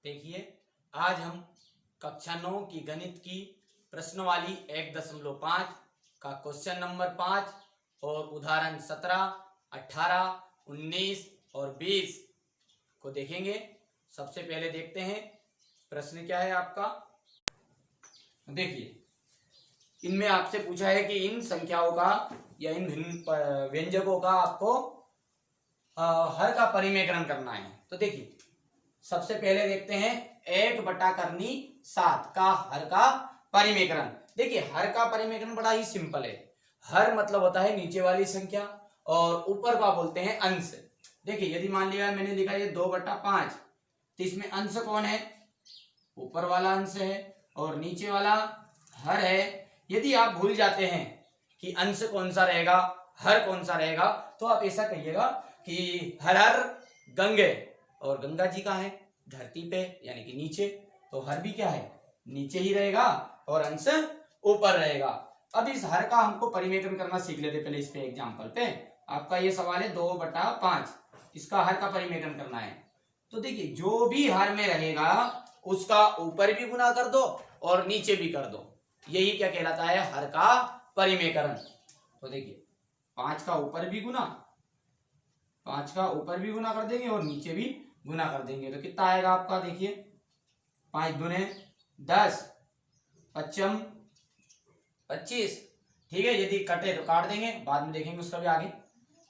देखिए, आज हम कक्षा 9 की गणित की प्रश्नवाली 1.5 का क्वेश्चन नंबर 5 और उदाहरण 17, 18, 19 और 20 को देखेंगे। सबसे पहले देखते हैं प्रश्न क्या है आपका। देखिए, इनमें आपसे पूछा है कि इन संख्याओं का या इन भिन्न व्यंजकों का आपको हर का परिमेकरण करना है। तो देखिए, सबसे पहले देखते हैं 1/7 का हर का परिमेकरण। देखिए, हर का परिमेकरण बड़ा ही सिंपल है। हर मतलब होता है नीचे वाली संख्या और ऊपर का बोलते हैं अंश। देखिए, यदि मान लिया मैंने लिखा ये 2/5, तो इसमें अंश कौन है? ऊपर वाला अंश है और नीचे वाला हर है। यदि आप भूल जाते हैं कि अंश कौन सा रहेगा, हर कौन सा रहेगा, तो आप ऐसा कहिएगा कि हर हर गंगे, और गंगा जी का है धरती पे यानी कि नीचे, तो हर भी क्या है? नीचे ही रहेगा और अंश ऊपर रहेगा। अब इस हर का हमको परिमेकरण करना सीख लेते पहले इस पे एग्जांपल पे। आपका ये सवाल है 2/5, इसका हर का परिमेकरण करना है। तो देखिए, जो भी हर में रहेगा उसका ऊपर भी गुना कर दो और नीचे भी कर दो। यही क्या कहलाता है? हर का परिमेकरण। तो देखिए, 5 का ऊपर भी गुना, 5 का ऊपर भी गुना कर देंगे और नीचे भी गुना कर देंगे, तो कितना आएगा आपका? देखिए, 5 दूने 10, 5 25। ठीक है, यदि कटे तो काट देंगे, बाद में देखेंगे उसका भी आगे।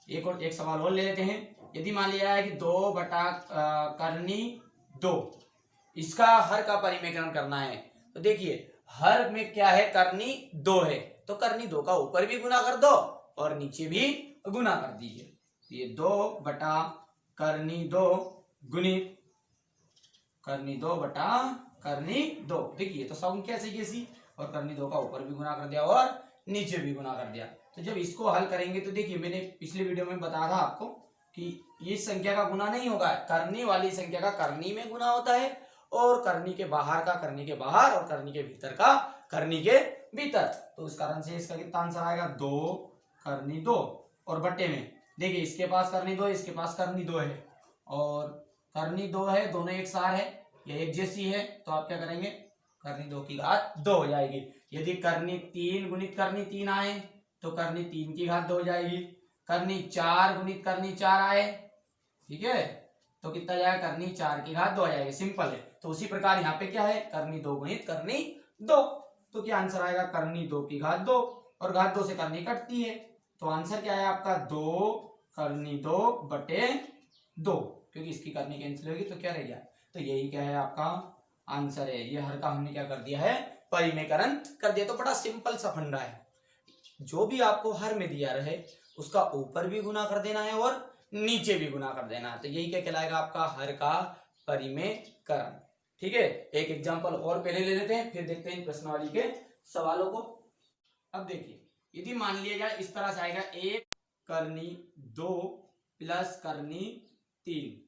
एक सवाल और ले लेते हैं। यदि मान लिया है कि 2/2, इसका हर का परिमेकरण करना है। तो देखिए, हर में क्या है? करनी 2 है, तो करनी 2 का ऊपर भी गुना कर दो और नीचे भी गुना कर दीजिए। ये 2/2 गुणित करनी 2/2। देखिए, तो संख्या से कैसी, और करनी 2 का ऊपर भी गुना कर दिया और नीचे भी गुना कर दिया। तो जब इसको हल करेंगे तो देखिए, मैंने पिछले वीडियो में बताया था आपको कि इस संख्या का गुना नहीं होगा, करनी वाली संख्या का करनी में गुना होता है, और करनी के बाहर का करनी के बाहर, और करनी के भीतर का करनी के भीतर। तो उस कारण से इसका कितना आंसर आएगा? 2 करनी 2, और बट्टे में देखिए, इसके पास करनी 2, इसके पास करनी 2 है, और करनी 2 है, दोनों एक सार है, ये एक जैसी है, तो आप क्या करेंगे? करनी 2 की घात 2 हो जाएगी। यदि करनी 3 गुणित करनी 3 आए तो करनी 3 की घात 2 हो जाएगी। करनी 4 गुणित करनी 4 आए, ठीक है, तो कितना जाएगा? करनी 4 की घात 2 आ जाएगी। सिंपल है। तो उसी प्रकार यहाँ पे क्या है? करनी 2 गुणित करनी 2, तो क्या आंसर आएगा? करनी 2 की घात 2, और घात 2 से करनी कटती है, तो आंसर क्या है आपका? 2 करनी 2 बटे 2, क्योंकि इसकी करनी कैंसिल होगी तो क्या रह गया? तो यही क्या है आपका आंसर है। ये हर का हमने क्या कर दिया है? परिमेकरण कर दिया। तो बड़ा सिंपल सा फंडा है, जो भी आपको हर में दिया रहे उसका ऊपर भी गुना कर देना है और नीचे भी गुना कर देना है। तो यही क्या कहलाएगा? आपका हर का परिमेकरण। ठीक है, एक एग्जांपल और पहले ले लेते हैं, फिर देखते हैं प्रश्नावली के सवालों को। अब देखिए, यदि मान लिया जाए इस तरह से आएगा 1 करनी 2 प्लस करनी 3।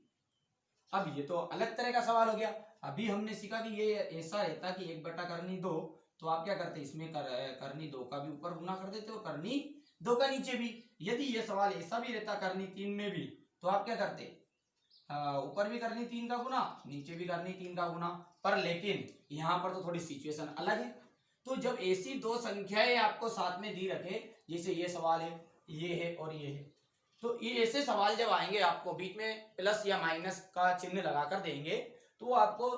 अब ये तो अलग तरह का सवाल हो गया। अभी हमने सीखा कि ये ऐसा रहता कि 1/2, तो आप क्या करते? इसमें करनी 2 का भी ऊपर गुना कर देते हो, करनी 2 का नीचे भी। यदि ये सवाल ऐसा भी रहता करनी 3 में भी, तो आप क्या करते? ऊपर भी करनी 3 का गुना, नीचे भी करनी 3 का गुना। पर लेकिन यहाँ पर तो थोड़ी सिचुएशन अलग है। तो जब ऐसी दो संख्याएं आपको साथ में दी रखे, जैसे ये सवाल है, ये है और ये है, तो ये ऐसे सवाल जब आएंगे आपको बीच में प्लस या माइनस का चिन्ह लगाकर देंगे, तो आपको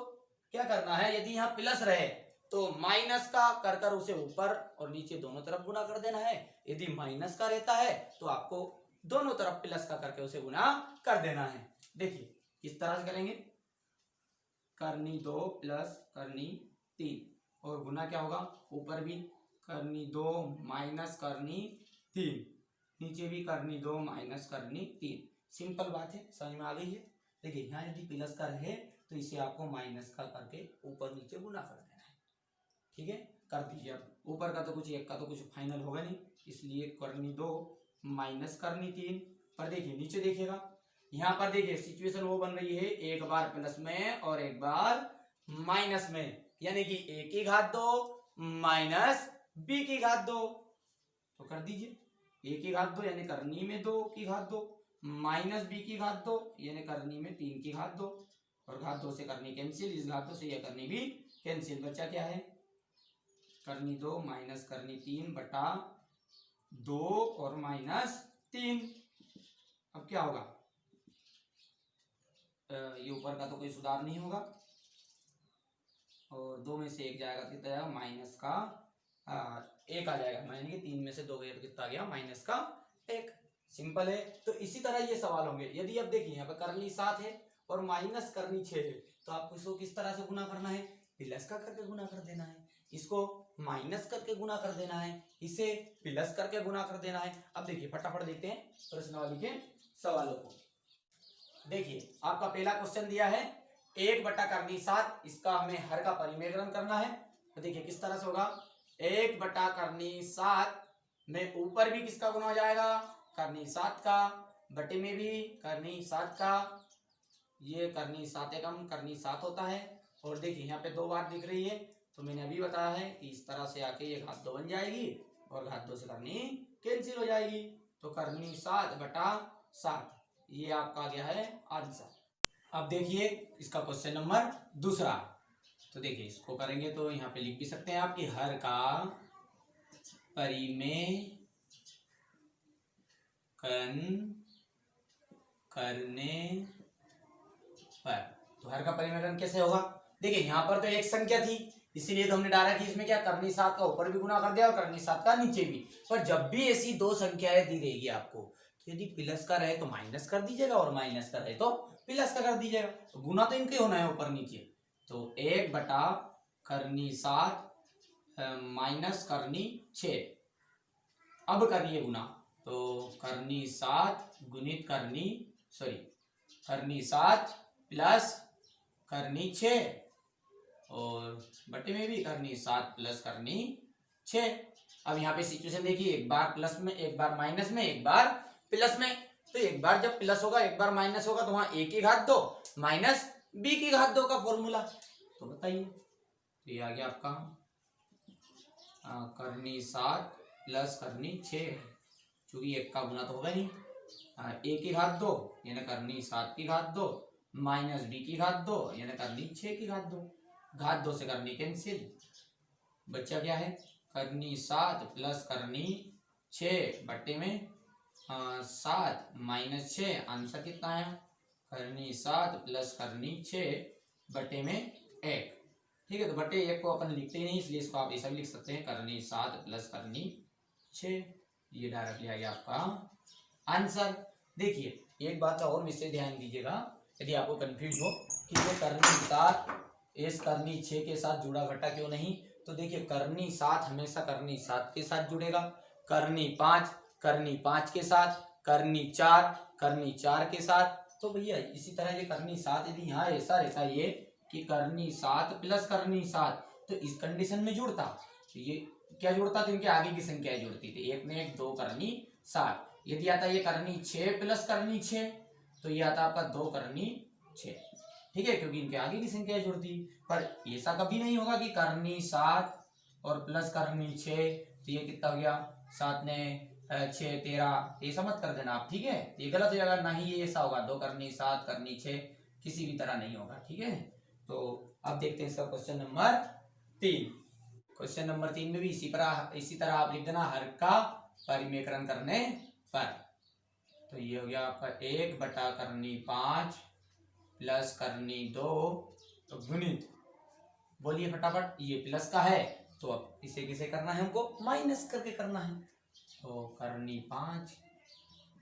क्या करना है? यदि यहाँ प्लस रहे तो माइनस का कर कर उसे ऊपर और नीचे दोनों तरफ गुना कर देना है। यदि माइनस का रहता है तो आपको दोनों तरफ प्लस का करके उसे गुना कर देना है। देखिए, किस तरह से करेंगे? करनी 2 प्लस करनी 3, और गुना क्या होगा? ऊपर भी करनी 2 माइनस करनी 3, नीचे भी करनी 2 माइनस करनी 3। सिंपल बात है, समझ में आ गई है। देखिए, यहाँ यदि प्लस का रहे तो इसे आपको माइनस का करके ऊपर नीचे गुना कर देना है। ठीक है, कर दीजिए। अब ऊपर का तो कुछ, एक का तो कुछ फाइनल होगा नहीं, इसलिए करनी 2 माइनस करनी 3। पर देखिए, नीचे देखिएगा, यहाँ पर देखिए सिचुएशन वो बन रही है, एक बार प्लस में और एक बार माइनस में, यानी कि a की घात 2 माइनस b की घात 2। तो कर दीजिए, a की घात 2 यानी करनी में 2 की घात 2, माइनस b की घात 2 यानी करनी में 3 की घात 2। और घात 2 से करनी कैंसिल, इस घात 2 से यह करनी भी कैंसिल। बच्चा क्या है, करनी 2 माइनस करनी 3 बटा 2 और माइनस 3। अब क्या होगा, ये ऊपर का तो कोई सुधार नहीं होगा और 2 में से 1 जाएगा, कितना जाएगा माइनस का 1 आ जाएगा, यानी कि 3 में से 2 गया तो कितना आ गया माइनस का 1। सिंपल है। तो इसी तरह ये सवाल होंगे। यदि अब देखिए यहाँ पे करनी 7 है और माइनस करनी 6 है, तो आपको इसको किस तरह से गुना करना है, प्लस का करके गुना कर देना है, इसको माइनस करके गुना कर देना है, इसे प्लस करके गुना कर देना है। अब देखिए फटाफट देखते हैं प्रश्नावली के सवालों को। देखिए आपका पहला क्वेश्चन दिया है 1 बटा करनी 7, इसका हमें हर का परिमेयकरण करना है। तो देखिए किस तरह से होगा, 1 बटा करनी 7 में ऊपर भी किसका गुना हो जाएगा, करनी 7 का, बटे में भी करनी 7 का, ये करनी 7 एकम करनी 7 होता है। और देखिए यहाँ पे 2 बार दिख रही है, तो मैंने अभी बताया है कि इस तरह से आके ये घात 2 बन जाएगी और घात 2 से करनी कैंसिल हो जाएगी। तो करनी 7 बटा 7 ये आपका आ गया है आंसर। अब देखिए इसका क्वेश्चन नंबर दूसरा। तो देखिए इसको करेंगे तो यहाँ पे लिख भी सकते हैं आप कि हर का परिमेयकरण करने पर, तो हर का परिमेयकरण कैसे होगा। देखिए यहाँ पर तो एक संख्या थी, इसीलिए तो हमने डाला कि इसमें क्या करनी 7 का ऊपर भी गुना कर दिया और करनी 7 का नीचे भी। पर जब भी ऐसी 2 संख्याएं दी रहेगी आपको, तो यदि प्लस का रहे तो माइनस कर दीजिएगा और माइनस का रहे तो प्लस का कर दीजिएगा। तो गुना तो इनके होना है ऊपर नीचे। तो 1 बटा करनी 7 माइनस करनी 6। अब करिए गुना, तो करनी 7 गुणित करनी 7 प्लस करनी 6 और बटे में भी करनी 7 प्लस करनी 6। अब यहाँ पे सिचुएशन देखिए, एक बार प्लस में, एक बार माइनस में, एक बार प्लस में। तो एक बार जब प्लस होगा एक बार माइनस होगा, तो वहां a की घात 2 माइनस b की घात 2 का फॉर्मूला। तो बताइए, तो ये आ गया आपका करनी 7 प्लस करनी 6, क्योंकि एक का गुना तो होगा नहीं। a की घात 2 यानी करनी 7 की घात 2 माइनस b की घात 2 यानी करनी 6 की घात 2, घात 2 से करनी कैंसिल। बच्चा क्या है, करनी 7 प्लस करनी 6 बट्टे में 7 माइनस 6, आंसर कितना आया, करनी 7 प्लस करनी 6 बटे में 1। ठीक है, तो बटे 1 को अपन लिखते ही नहीं, इसलिए इसको आप ऐसा भी लिख सकते हैं, करनी 7 प्लस करनी 6। ये डायरेक्टली आ गया आपका आंसर। देखिए एक बात का और विषय ध्यान दीजिएगा, यदि आपको कंफ्यूज हो कि ये करनी 7 इस करनी 6 के साथ जुड़ा घटा क्यों नहीं, तो देखिए करनी 7 हमेशा करनी 7 के साथ जुड़ेगा, करनी 5 के साथ, करनी 4 के साथ। तो भैया इसी तरह ये करनी 7 यदि यहाँ ऐसा रहता ये कि करनी 7 प्लस करनी 7, तो इस कंडीशन में जुड़ता, तो ये क्या जुड़ता, तो इनके आगे की संख्या जुड़ती थी, 1 में 1 2 करनी 7। यदि आता ये करनी 6 प्लस करनी 6, तो ये आता आपका 2 करनी 6। ठीक है, क्योंकि इनके आगे की संख्या जुड़ती। पर ऐसा कभी नहीं होगा कि करनी 7 और प्लस करनी 6, तो ये कितना हो गया 7 ने 6 13, ऐसा मत कर देना आप। ठीक है, ये गलत हो जाएगा, ना ही ये ऐसा होगा 2 करनी 7 करनी 6, किसी भी तरह नहीं होगा। ठीक है, तो अब देखते हैं इसका क्वेश्चन नंबर 3। क्वेश्चन नंबर 3 में भी इसी तरह आप लिख देना हर का परिमेयकरण करने पर। तो ये हो गया आपका 1 बटा करनी 5 प्लस करनी 2 तो गुणित, बोलिए फटाफट, ये प्लस का है तो अब इसे किसे करना है, हमको माइनस करके करना है। तो करनी 5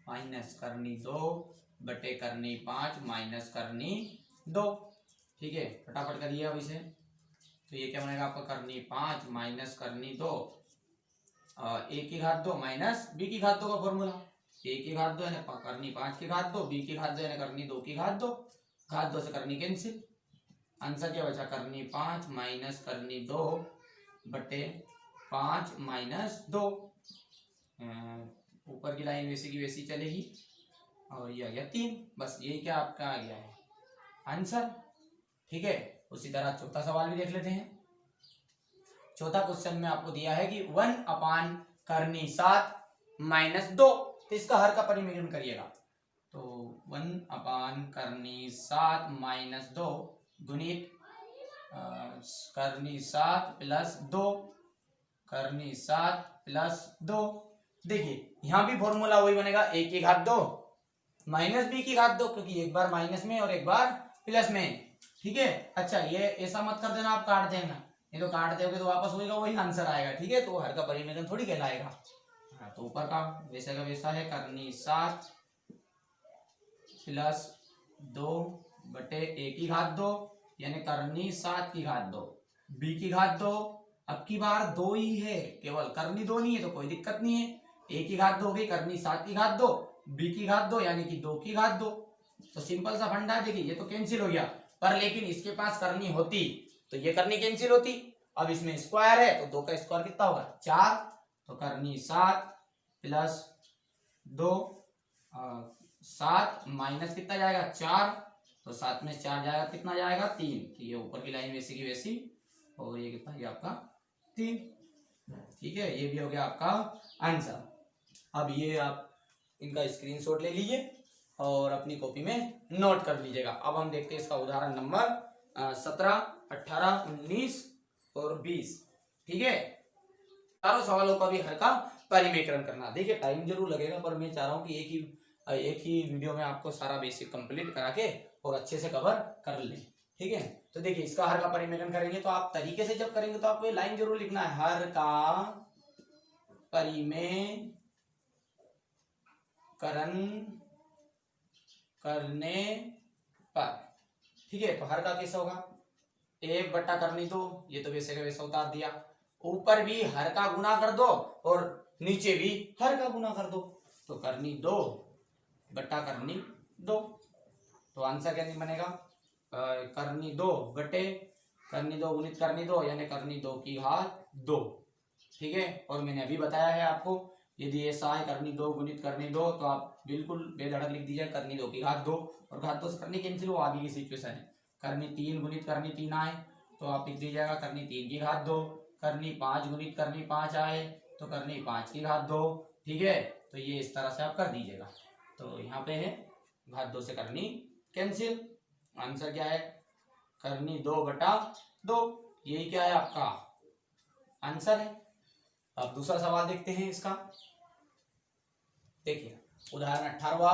माइनस करनी 2 बटे करनी 5 माइनस करनी 2। ठीक है, फटाफट करिए अब इसे। तो ये क्या बनेगा आपका, करनी 5 माइनस करनी 2, a की घात 2 माइनस b की घात 2 का फॉर्मूला, a की घात 2 यानी करनी 5 की घात 2, b की घात 2 यानी करनी 2 की घात 2, घात 2 से करनी कैंसिल। आंसर क्या बचा, करनी 5 माइनस करनी 2 बटे 5 माइनस 2। ऊपर की लाइन वैसी की वैसी चलेगी और ये आ गया 3। बस यही क्या आपका आ गया है आंसर। ठीक है, उसी तरह चौथा सवाल भी देख लेते हैं। चौथा क्वेश्चन में आपको दिया है कि 1 अपान करनी 7 माइनस 2, तो इसका हर का परिमेयकरण करिएगा। तो 1/7 - 2 गुणित करनी 7 + 2 करनी 7 + 2। देखिए यहाँ भी फॉर्मूला वही बनेगा, a की घात 2 माइनस b की घात 2, क्योंकि एक बार माइनस में और एक बार प्लस में। ठीक है, अच्छा ये ऐसा मत कर देना आप काट देना, नहीं तो काट दोगे तो वापस होगा वही आंसर आएगा। ठीक है, तो हर का परिमेलन थोड़ी कहलाएगा। हाँ, तो ऊपर का वैसा का वैसा है, करनी 7 + 2 बटे a की घात 2 यानी करनी 7 की घात 2 b की घात 2। अब की बार 2 ही है, केवल करनी 2 नहीं है तो कोई दिक्कत नहीं है। a की घात 2 हो गई, करनी 7 की घात 2, b की घात 2 यानी कि 2 की घात 2। तो सिंपल सा फंडा है। देखिए ये तो कैंसिल हो गया, पर लेकिन इसके पास करनी होती तो ये करनी कैंसिल होती। अब इसमें स्क्वायर है तो 2 का स्क्वायर कितना होगा 4, तो करनी 7 + 2 7 माइनस कितना जाएगा 4, तो 7 में 4 जाएगा कितना जाएगा 3। तो ये ऊपर की लाइन वैसी की वैसी, और ये कितना गया आपका 3। ठीक है, ये भी हो गया आपका आंसर। अब ये आप इनका स्क्रीनशॉट ले लीजिए और अपनी कॉपी में नोट कर लीजिएगा। अब हम देखते हैं इसका उदाहरण नंबर 17, 18, 19 और 20। ठीक है, चारों सवालों का भी हर का परिमेकरण करना। देखिए टाइम जरूर लगेगा, पर मैं चाह रहा हूँ कि एक ही वीडियो में आपको सारा बेसिक कंप्लीट करा के और अच्छे से कवर कर लें। ठीक है, तो देखिए इसका हर का परिमेकरण करेंगे तो आप तरीके से जब करेंगे तो आपको ये लाइन जरूर लिखना है, हर का परिमेकरण करने पर। ठीक है, तो हर का कैसा होगा 1 बटा करनी 2, ये तो वैसे का वैसा उतार दिया। ऊपर भी हर का गुना कर दो और नीचे भी हर का गुना कर दो, तो करनी 2 बटा करनी 2। तो आंसर क्या बनेगा करनी 2 बटे करनी 2 गुणित करनी 2 यानी करनी 2 की घात 2। ठीक है, और मैंने अभी बताया है आपको, यदि ऐसा है करनी 2 गुणित करनी 2 तो आप बिल्कुल बेधड़क लिख दीजिए करनी 2 की घात 2, और घात 2 से करनी कैंसिल हो, आगे की सिचुएशन है। करनी 3 गुणित करनी 3 आए तो आप लिख दीजिएगा करनी 3 की घात 2। करनी 5 गुणित करनी 5 आए तो करनी 5 की घात 2। ठीक है, तो ये इस तरह से आप कर दीजिएगा। तो यहाँ पे है घात 2 से करनी कैंसिल। आंसर क्या है करनी 2 बटा 2, यही क्या है आपका आंसर है। अब दूसरा सवाल देखते हैं इसका। देखिए उदाहरण 18,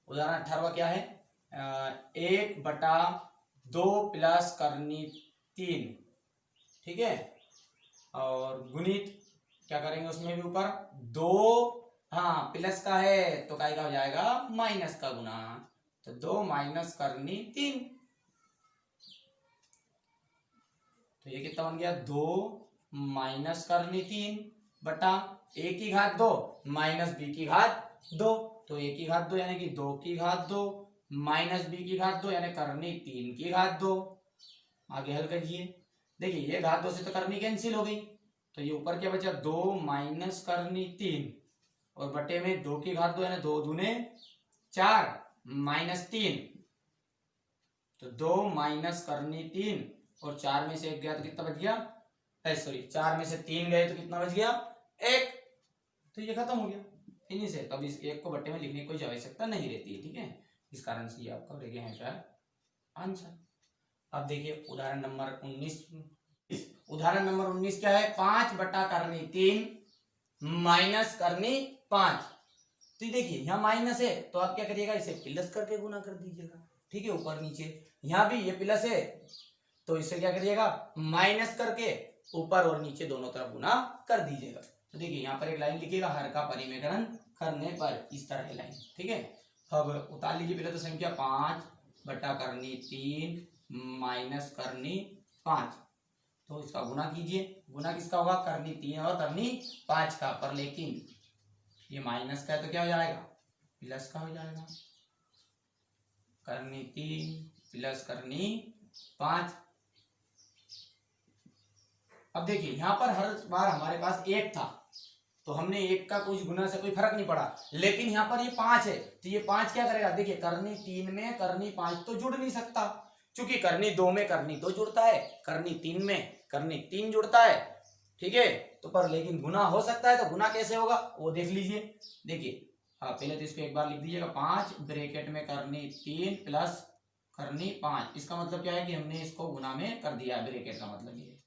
उदाहरण 18 क्या है 1 बटा 2 प्लस करनी 3। ठीक है, और गुणित क्या करेंगे उसमें भी ऊपर 2, हाँ प्लस का है तो काय का हो जाएगा माइनस का गुना, तो 2 माइनस करनी 3। तो ये कितना बन गया 2 माइनस करनी 3 बटा a की घात 2 माइनस b की घात 2। तो a की घात 2 यानी कि 2 की घात 2 माइनस b की घात 2 यानी करनी 3 की घात 2। आगे हल करिए। देखिए ये घात 2 से तो करनी कैंसिल हो गई, तो ये ऊपर क्या बचा 2 माइनस करनी 3 और बटे में 2 की घात 2 यानी 2 दूने 4 माइनस 3, तो 2 माइनस करनी 3 और 4 में से 1 गया तो कितना बच गया, सॉरी 4 में से 3 गए तो कितना बच गया 1। तो ये खत्म हो गया इन्हीं से। तब इस 1 को बट्टे में लिखने की कोई आवश्यकता नहीं रहती है। ठीक है, इस कारण से ये आपका रह गया है क्या आंसर। अब देखिए उदाहरण नंबर 19। उदाहरण नंबर 19 क्या है 5 बटा करनी 3 माइनस करनी 5। तो देखिए यहाँ माइनस है तो आप क्या करिएगा इसे प्लस करके गुना कर दीजिएगा। ठीक है, ऊपर नीचे यहाँ भी ये प्लस है तो इसे क्या करिएगा माइनस करके ऊपर और नीचे दोनों तरफ गुना कर दीजिएगा। तो देखिए यहाँ पर एक लाइन लिखिएगा हर का परिमेकरण करने पर, इस तरह की लाइन। ठीक है, अब उतार लीजिए पहले तो संख्या 5 बटा करनी 3 माइनस करनी 5, तो इसका गुना कीजिए। गुना किसका होगा करनी 3 और करनी 5 का, पर लेकिन ये माइनस का है तो क्या हो जाएगा प्लस का हो जाएगा। करनी 3 प्लस करनी 5। अब देखिए यहाँ पर हर बार हमारे पास 1 था तो हमने 1 का कुछ गुना से कोई फर्क नहीं पड़ा, लेकिन यहाँ पर ये 5 है तो ये 5 क्या करेगा। देखिए करनी 3 में करनी 5 तो जुड़ नहीं सकता, क्योंकि करनी 2 में करनी 2 जुड़ता है, करनी 3 में करनी 3 जुड़ता है। ठीक है, तो पर लेकिन गुना हो सकता है, तो गुना कैसे होगा वो देख लीजिए। देखिए पहले तो इसको एक बार लिख दीजिएगा 5 ब्रैकेट में करनी 3 प्लस करनी 5। इसका मतलब क्या है कि हमने इसको गुना में कर दिया है, ब्रैकेट का मतलब ये।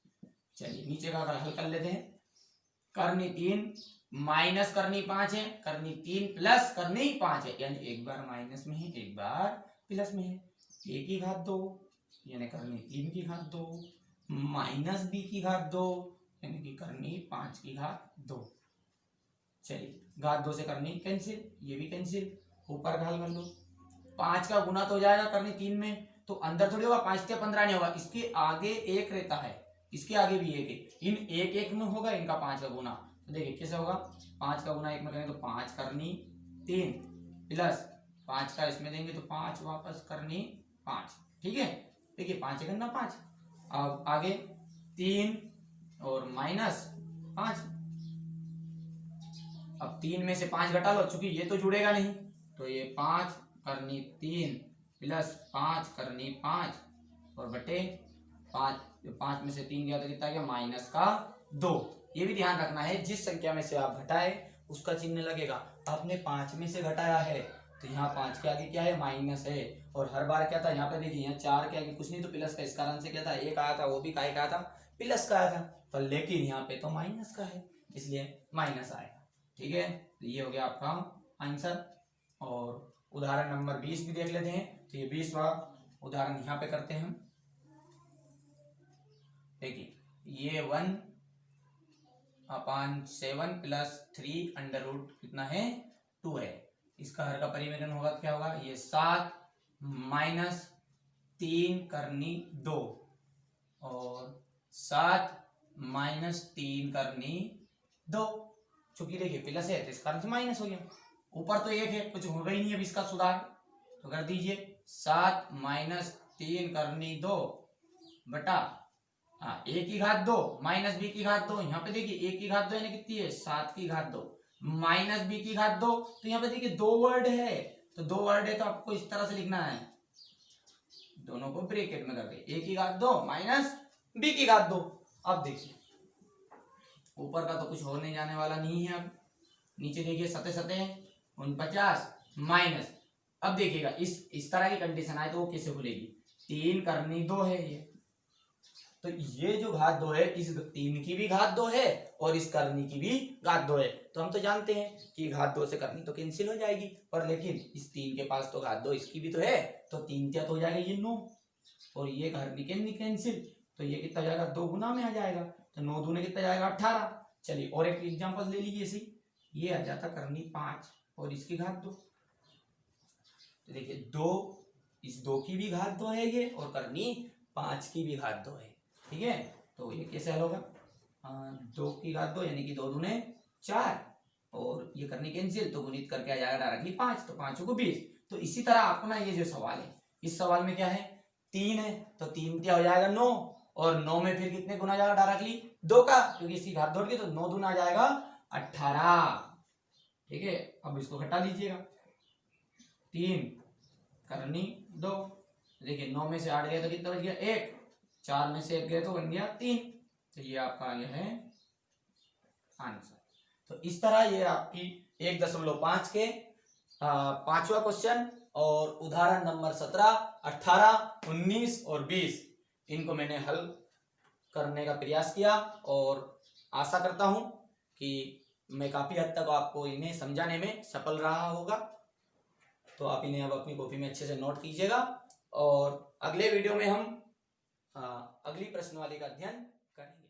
चलिए नीचे का हल कर लेते हैं। करनी 3 माइनस करनी 5 है, करनी 3 प्लस करनी 5 है, यानी एक बार माइनस में है एक बार प्लस में है। a की घात 2 यानी करनी 3 की घात 2 माइनस b की घात 2 यानी कि करनी 5 की घात 2। चलिए घात 2 से करनी कैंसिल, ये भी कैंसिल, ऊपर घाल कर लो। 5 का गुना तो हो जाएगा करनी 3 में, तो अंदर थोड़ी होगा, 5 के 15 नहीं होगा, इसके आगे 1 रहता है, इसके आगे भी 1 है, इन 1 में होगा इनका 5 का गुना। तो देखिए कैसे होगा, 5 का गुना 1 में करेंगे तो 5 करनी 3 प्लस 5 का इसमें देंगे तो 5 वापस करनी 5। ठीक है, देखिए 5 करना 5, अब आगे 3 और माइनस 5। अब 3 में से 5 घटा लो, चूंकि ये तो जुड़ेगा नहीं, तो ये 5 करनी 3 प्लस 5 करनी 5 और बटे 5 में से 3 गया तो कितना गया माइनस का 2। ये भी ध्यान रखना है, जिस संख्या में से आप घटाए उसका चिन्ह लगेगा। आपने 5 में से घटाया है तो यहाँ 5 के आगे क्या है माइनस है, और हर बार क्या था यहाँ पे देखिए, यहाँ 4 के आगे कुछ नहीं तो प्लस का, इस कारण से क्या था 1 आया था, वो भी काय का था प्लस का आया था, पर लेकिन यहाँ पे तो माइनस का है इसलिए माइनस आएगा। ठीक है, तो ये हो गया आपका आंसर। और उदाहरण नंबर 20 भी देख लेते हैं। तो ये 20वां उदाहरण यहाँ पे करते हैं हम। देखिए ये 1/7 प्लस 3 अंडर रूट कितना है 2 है, इसका हर का परिमेलन होगा तो क्या होगा, ये 7 माइनस 3 करनी 2 और 7 माइनस 3 करनी 2। चूंकि देखिए प्लस है तो इस कारण से माइनस हो गया, ऊपर तो 1 है, कुछ होगा ही नहीं अब इसका सुधार, तो कर दीजिए 7 माइनस 3 करनी 2 बटा a की घात 2 माइनस b की घात 2। यहाँ पे देखिए a की घात 2 यानी कितनी है 7 की घात 2 माइनस b की घात 2, तो यहाँ पे देखिए 2 वर्ड है, तो 2 वर्ड है तो आपको इस तरह से लिखना है, दोनों को ब्रैकेट में करके a की घात 2 माइनस b की घात 2। अब देखिए ऊपर का तो कुछ होने जाने वाला नहीं है, अब नीचे देखिए 7 7 49 माइनस, अब देखिएगा इस तरह की कंडीशन आए तो वो कैसे खुलेगी, 3 करनी 2 है ये, तो ये जो घात 2 है इस 3 की भी घात 2 है और इस करनी की भी घात 2 है, तो हम तो जानते हैं कि घात 2 से करनी तो कैंसिल हो जाएगी, पर लेकिन इस 3 के पास तो घात 2 इसकी भी तो है, तो 3 क्या तो हो जाएगा ये 9 और ये करनी कैंसिल, तो ये कितना जाएगा 2 गुना में आ जाएगा, तो 9 दूने कितना जाएगा 18। चलिए और एक एग्जांपल ले लीजिए इसी, ये आ जाता करनी 5 और इसकी घात 2, तो देखिए 2 इस 2 की भी घात 2 है ये और करनी 5 की भी घात 2 है। ठीक है, तो ये कैसे हल होगा, 2 की घात 2 यानी कि 2 दूने 4 और ये करनी कैंसिल, तो गुणित करके आ जाएगा डायरेक्टली 5, तो 5 को 20। तो इसी तरह आपको ना ये जो सवाल है, इस सवाल में क्या है 3 है, तो 3 क्या हो जाएगा 9 और 9 में फिर कितने गुना जाएगा डायरेक्टली 2 का, क्योंकि इसकी घात जोड़ के तो 9 दूना आ जाएगा 18। ठीक है, अब इसको घटा दीजिएगा, 3 करनी 2, देखिए 9 में से 8 गया तो कितना बच गया 1, 4 में से 1 गया तो बन गया 3, तो ये आपका आ गया है आंसर। तो इस तरह ये आपकी 1.5 के 5वां क्वेश्चन और उदाहरण नंबर 17, 18, 19 और 20 इनको मैंने हल करने का प्रयास किया और आशा करता हूं कि मैं काफी हद तक आपको इन्हें समझाने में सफल रहा होगा। तो आप इन्हें अब अपनी कॉपी में अच्छे से नोट कीजिएगा और अगले वीडियो में हम अगली प्रश्नवाली का अध्ययन करेंगे।